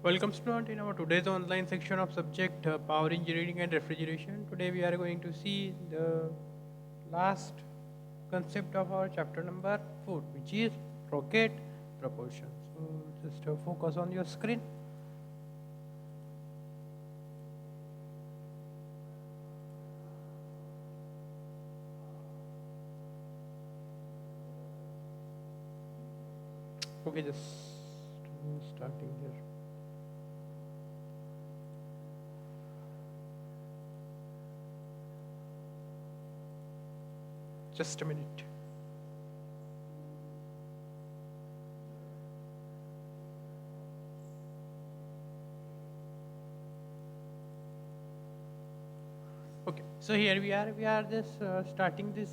Welcome student in our today's online section of subject power engineering and refrigeration. Today we are going to see the last concept of our chapter number 4, which is rocket propulsion. So just focus on your screen. Okay, just starting here. Just a minute. Okay, so here we are. We are just starting this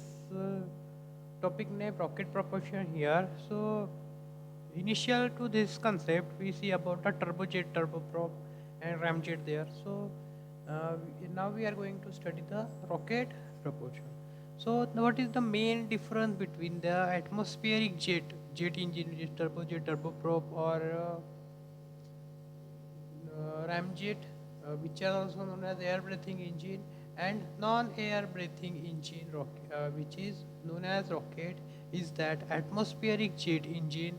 topic named rocket propulsion here. So initial to this concept, we see about a turbojet, turboprop, and ramjet there. So now we are going to study the rocket propulsion. So what is the main difference between the atmospheric jet engine, which is turbojet, turboprop, or ramjet, which are also known as air breathing engine, and non-air breathing engine, which is known as rocket, is that atmospheric jet engine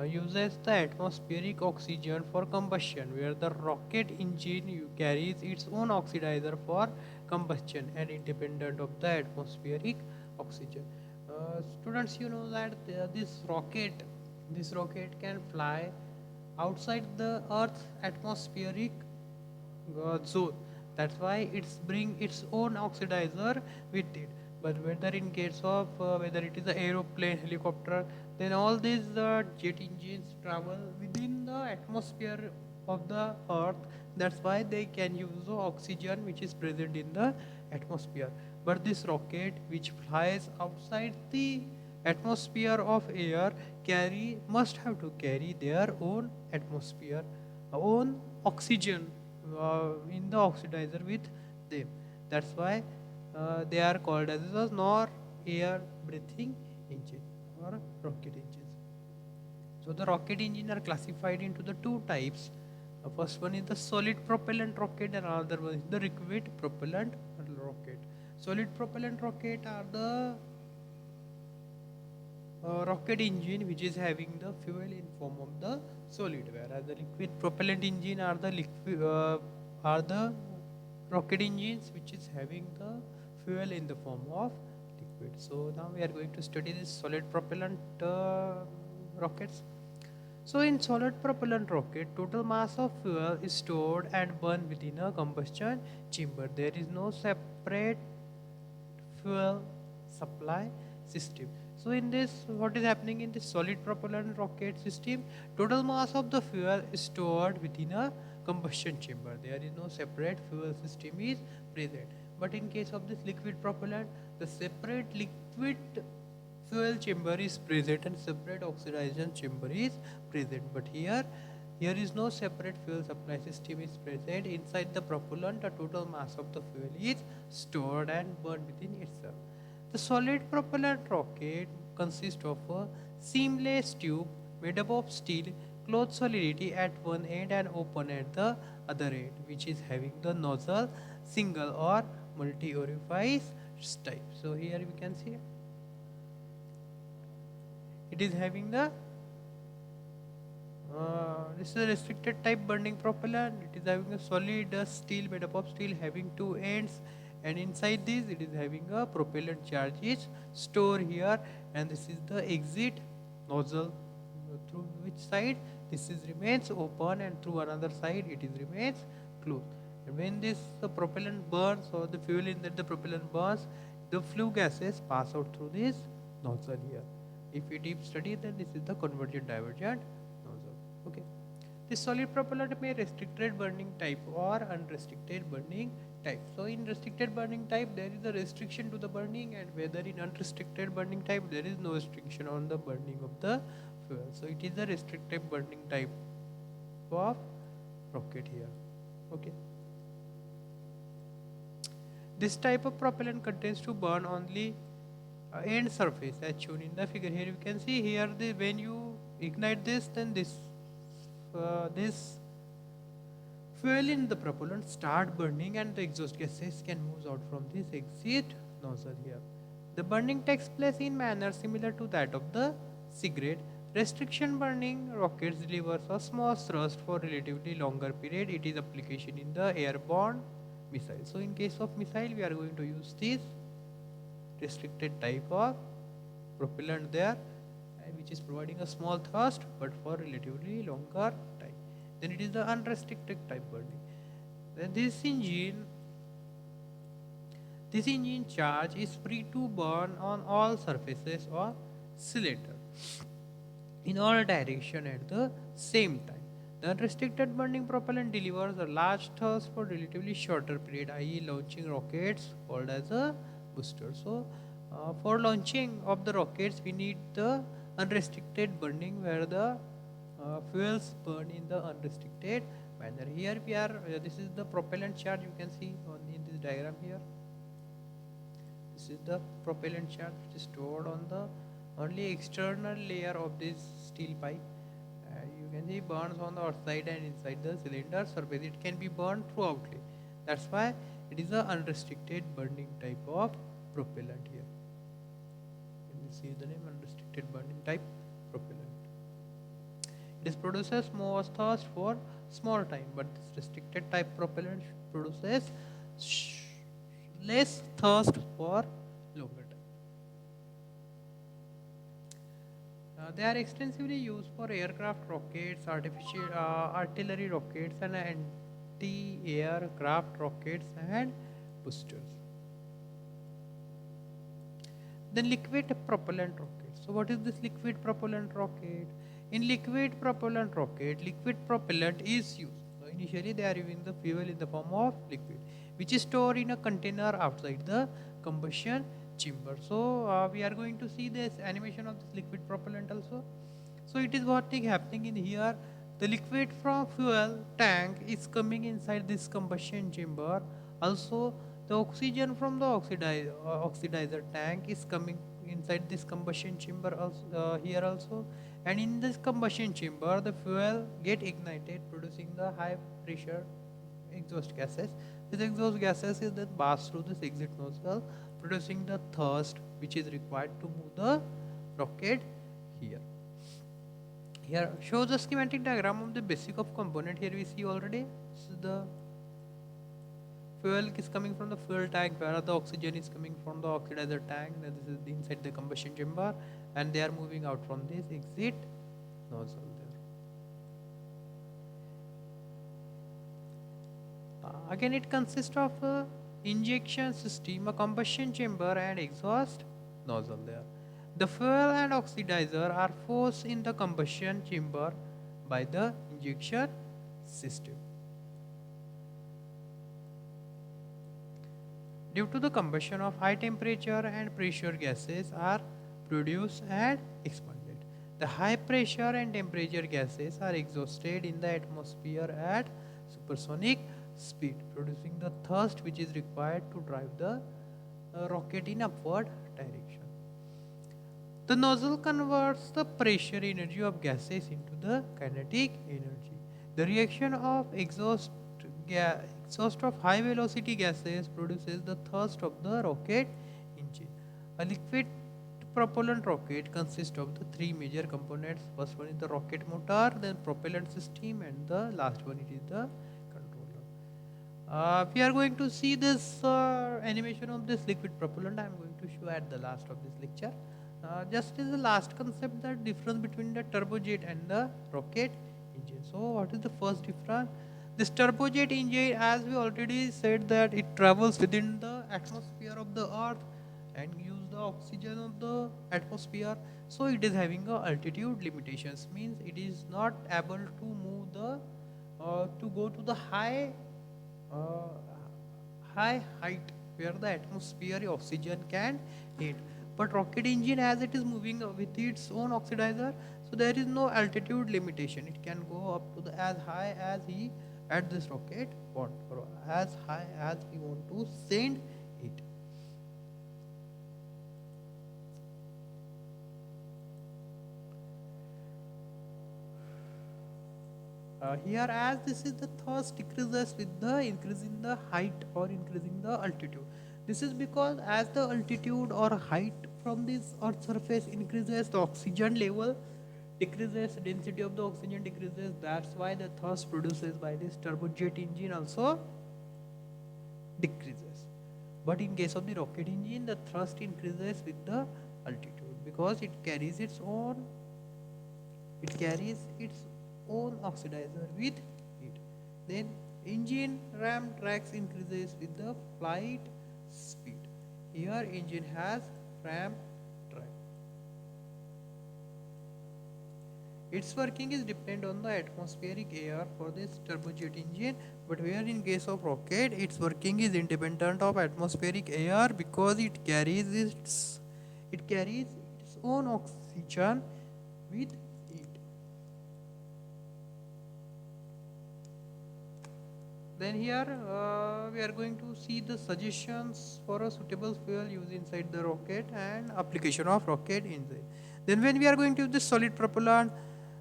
uses the atmospheric oxygen for combustion, where the rocket engine carries its own oxidizer for combustion and independent of the atmospheric oxygen. Students, you know that this rocket can fly outside the Earth's atmospheric zone. That's why it's bring its own oxidizer with it. But whether in case of whether it is an aeroplane, helicopter, then all these jet engines travel within the atmosphere of the Earth. That's why they can use the oxygen which is present in the atmosphere. But this rocket, which flies outside the atmosphere of air, carry must have to carry their own atmosphere, own oxygen in the oxidizer with them. That's why they are called as a nor air breathing engine or rocket engines. So the rocket engine are classified into the two types. The first one is the solid propellant rocket and another one is the liquid propellant rocket. Solid propellant rocket are the rocket engine which is having the fuel in form of the solid, whereas the liquid propellant engine are the rocket engines which is having the fuel in the form of liquid. So now we are going to study this solid propellant rockets. So in solid propellant rocket, total mass of fuel is stored and burned within a combustion chamber. There is no separate fuel supply system. So in this, what is happening in this solid propellant rocket system? Total mass of the fuel is stored within a combustion chamber. There is no separate fuel system is present. But in case of this liquid propellant, the separate liquid fuel chamber is present and separate oxidation chamber is present. But here is no separate fuel supply system is present. Inside the propellant, the total mass of the fuel is stored and burned within itself. The solid propellant rocket consists of a seamless tube made up of steel, cloth solidity at one end and open at the other end, which is having the nozzle single or multi-orifice type. So here we can see it is having the this is a restricted type burning propellant. It is having a solid steel made up of steel having two ends, and inside this it is having a propellant charge is stored here, and this is the exit nozzle through which side this is remains open and through another side it is remains closed. And when this propellant burns or the fuel in that the propellant burns, the flue gases pass out through this nozzle here. If we deep study, then this is the convergent divergent nozzle. Okay. The solid propellant may restricted burning type or unrestricted burning type. So in restricted burning type, there is a restriction to the burning, and whether in unrestricted burning type, there is no restriction on the burning of the fuel. So it is a restricted burning type of rocket here. Okay. This type of propellant contains to burn only end surface as shown in the figure. Here you can see here when you ignite this, then this fuel in the propellant start burning and the exhaust gases can move out from this exit nozzle here. The burning takes place in manner similar to that of the cigarette. Restriction burning rockets delivers a small thrust for relatively longer period. It is application in the airborne missile. So in case of missile, we are going to use this restricted type of propellant there, which is providing a small thrust but for relatively longer time. Then it is the unrestricted type burning. Then this engine charge is free to burn on all surfaces or cylinder in all direction at the same time. The unrestricted burning propellant delivers a large thrust for relatively shorter period, i.e. launching rockets called as a booster. So for launching of the rockets, we need the unrestricted burning where the fuels burn in the unrestricted manner. Here we are, this is the propellant charge you can see on in this diagram here. This is the propellant charge which is stored on the only external layer of this steel pipe. You can see burns on the outside and inside the cylinder surface. It can be burned throughoutly. That's why it is a unrestricted burning type of propellant here. Can you see the name unrestricted burning type propellant? It produces more thrust for small time, but this restricted type propellant produces less thrust for longer time. They are extensively used for aircraft rockets, artillery rockets, and anti-aircraft rockets and boosters. Then liquid propellant rocket. So what is this liquid propellant rocket? In liquid propellant rocket, liquid propellant is used. So initially they are using the fuel in the form of liquid, which is stored in a container outside the combustion chamber. So we are going to see this animation of this liquid propellant also. So it is what is happening in here. The liquid from fuel tank is coming inside this combustion chamber. Also, the oxygen from the oxidizer tank is coming inside this combustion chamber also, here also. And in this combustion chamber, the fuel get ignited, producing the high pressure exhaust gases. These exhaust gases is then passed through this exit nozzle, producing the thrust which is required to move the rocket here. Here shows the schematic diagram of the basic of component. Here we see already this is the fuel is coming from the fuel tank, where the oxygen is coming from the oxidizer tank. Then this is inside the combustion chamber, and they are moving out from this exit nozzle there. Again, it consists of a injection system, a combustion chamber, and exhaust nozzle there. The fuel and oxidizer are forced in the combustion chamber by the injection system. Due to the combustion of high temperature and pressure, gases are produced and expanded. The high pressure and temperature gases are exhausted in the atmosphere at supersonic speed, producing the thrust which is required to drive the rocket in upward direction. The nozzle converts the pressure energy of gases into the kinetic energy. The reaction of exhaust of high velocity gases produces the thrust of the rocket engine. A liquid propellant rocket consists of the three major components. First one is the rocket motor, then propellant system, and the last one it is the controller. We are going to see this animation of this liquid propellant. I am going to show at the last of this lecture. Just as the last concept, the difference between the turbojet and the rocket engine. So what is the first difference? This turbojet engine, as we already said, that it travels within the atmosphere of the earth and use the oxygen of the atmosphere. So it is having a altitude limitations, means it is not able to move the to go to the uh, high height where the atmosphere oxygen can hit. But rocket engine, as it is moving with its own oxidizer, so there is no altitude limitation. It can go up to the as high as he at this rocket want, or as high as we want to send it. Here, as this is the thrust decreases with the increase in the height or increasing the altitude. This is because as the altitude or height from this earth surface increases, the oxygen level decreases, density of the oxygen decreases. That's why the thrust produces by this turbojet engine also decreases. But in case of the rocket engine, the thrust increases with the altitude because it carries its own oxidizer with it. Then engine ram tracks increases with the flight speed. Here engine has ram track. Its working is depend on the atmospheric air for this turbojet engine, but where in case of rocket, its working is independent of atmospheric air because it carries its own oxygen with it. Then here we are going to see the suggestions for a suitable fuel used inside the rocket and application of rocket engine. Then when we are going to use this solid propellant,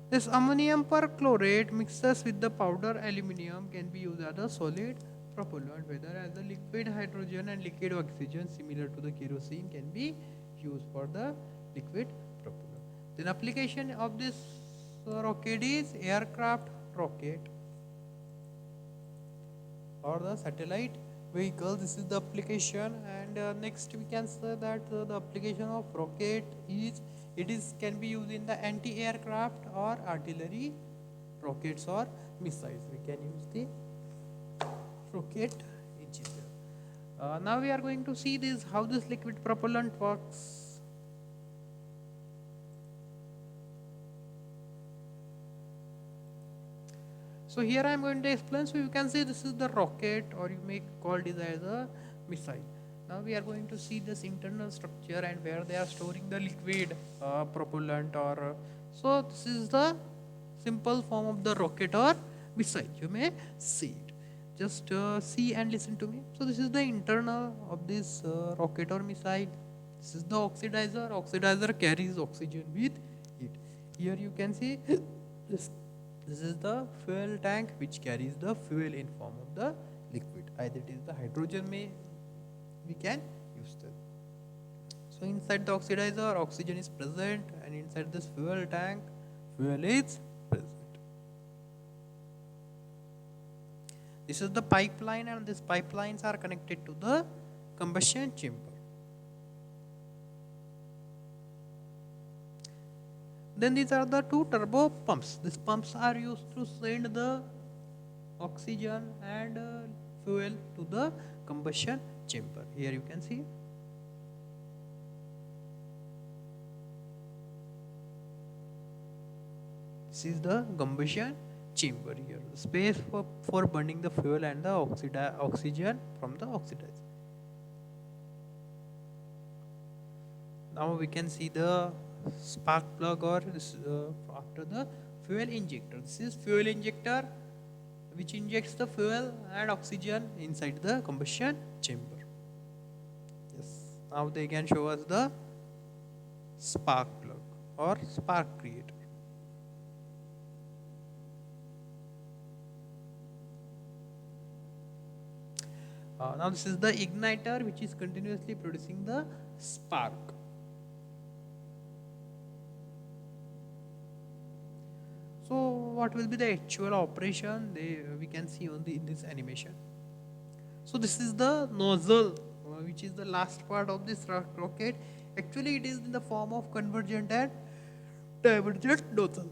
this ammonium perchlorate mixes with the powder aluminum can be used as a solid propellant, whether as a liquid hydrogen and liquid oxygen similar to the kerosene can be used for the liquid propellant. Then application of this rocket is aircraft rocket or the satellite vehicle. This is the application, and next we can say that the application of rocket is can be used in the anti-aircraft or artillery rockets or missiles. We can use the rocket engine. Now we are going to see this how this liquid propellant works. So here I am going to explain. So you can say this is the rocket, or you may call it as a missile. Now we are going to see this internal structure and where they are storing the liquid propellant, or so this is the simple form of the rocket or missile. You may see it. Just see and listen to me. So this is the internal of this rocket or missile. This is the oxidizer. Oxidizer carries oxygen with it. Here you can see this. This is the fuel tank which carries the fuel in form of the liquid. Either it is the hydrogen we can use that. So inside the oxidizer, oxygen is present, and inside this fuel tank, fuel is present. This is the pipeline, and these pipelines are connected to the combustion chamber. Then these are the two turbo pumps. These pumps are used to send the oxygen and fuel to the combustion chamber. Here you can see. This is the combustion chamber here. The space for burning the fuel and the oxygen from the oxidizer. Now we can see the spark plug, or this, after the fuel injector. This is fuel injector which injects the fuel and oxygen inside the combustion chamber. Yes. Now they can show us the spark plug or spark creator. Now this is the igniter which is continuously producing the spark. So what will be the actual operation? We can see only in this animation. So this is the nozzle which is the last part of this rocket. Actually it is in the form of convergent and divergent nozzle.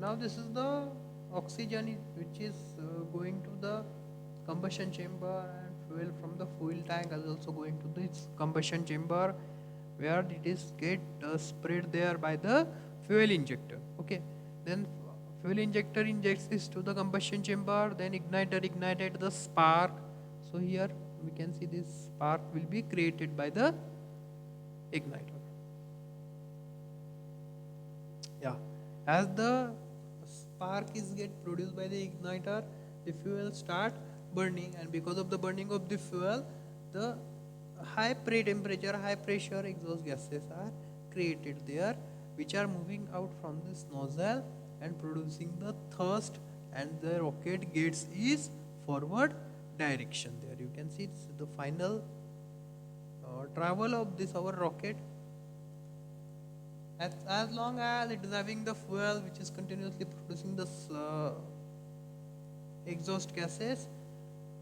Now this is the oxygen which is going to the combustion chamber, and fuel from the fuel tank is also going to this combustion chamber, where it is get spread there by the fuel injector. Okay, then fuel injector injects this to the combustion chamber, then igniter ignited the spark. So here we can see this spark will be created by the igniter. Yeah, as the spark is get produced by the igniter, the fuel start burning, and because of the burning of the fuel, the high temperature, high pressure exhaust gases are created there, which are moving out from this nozzle and producing the thrust, and the rocket gets is forward direction. There you can see the final travel of this our rocket. As long as it is having the fuel which is continuously producing the exhaust gases,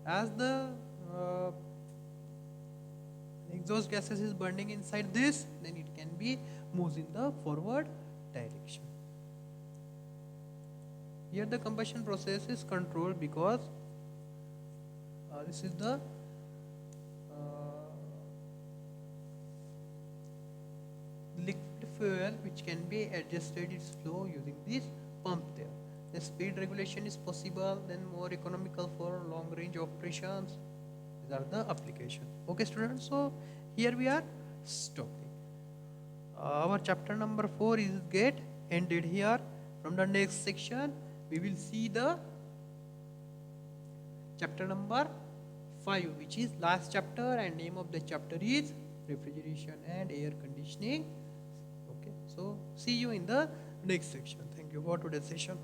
as the exhaust gases is burning inside this, then it can be moves in the forward direction. Here the combustion process is controlled because this is the liquid fuel which can be adjusted its flow using this pump there. The speed regulation is possible, then more economical for long range operations. These are the applications. Okay students, so here we are stopping. Our chapter number 4 is get ended here. From the next section we will see the chapter number 5, which is last chapter, and name of the chapter is refrigeration and air conditioning. Okay, so see you in the next section. Thank you for today's session.